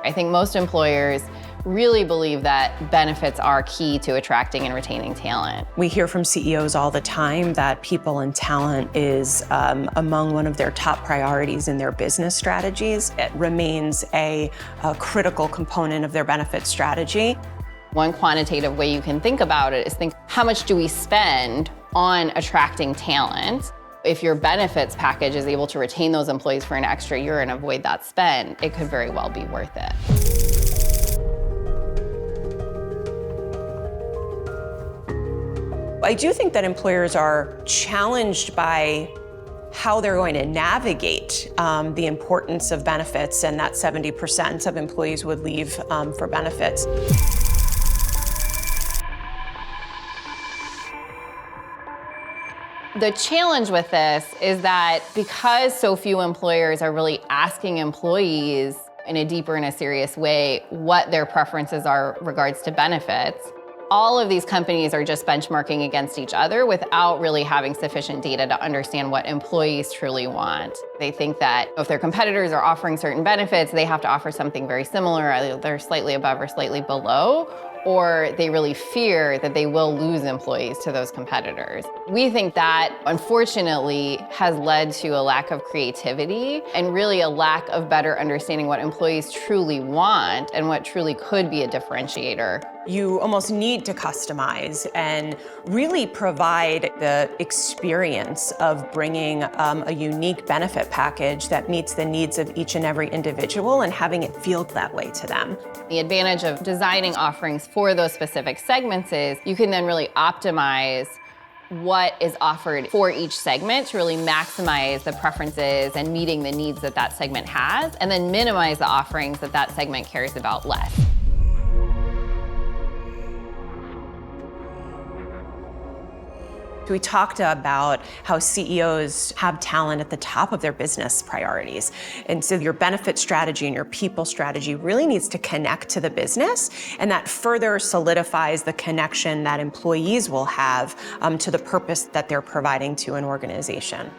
I think most employers really believe that benefits are key to attracting and retaining talent. We hear from CEOs all the time that people and talent is among one of their top priorities in their business strategies. It remains a critical component of their benefit strategy. One quantitative way you can think about it is think, how much do we spend on attracting talent? If your benefits package is able to retain those employees for an extra year and avoid that spend, it could very well be worth it. I do think that employers are challenged by how they're going to navigate the importance of benefits, and that 70% of employees would leave for benefits. The challenge with this is that because so few employers are really asking employees in a deeper and a serious way what their preferences are regards to benefits, all of these companies are just benchmarking against each other without really having sufficient data to understand what employees truly want. They think that if their competitors are offering certain benefits, they have to offer something very similar, either they're slightly above or slightly below, or they really fear that they will lose employees to those competitors. We think that, unfortunately, has led to a lack of creativity and really a lack of better understanding what employees truly want and what truly could be a differentiator. You almost need to customize and really provide the experience of bringing a unique benefit package that meets the needs of each and every individual and having it feel that way to them. The advantage of designing offerings for those specific segments is you can then really optimize what is offered for each segment to really maximize the preferences and meeting the needs that that segment has, and then minimize the offerings that that segment cares about less. We talked about how CEOs have talent at the top of their business priorities. And so your benefit strategy and your people strategy really needs to connect to the business, and that further solidifies the connection that employees will have to the purpose that they're providing to an organization.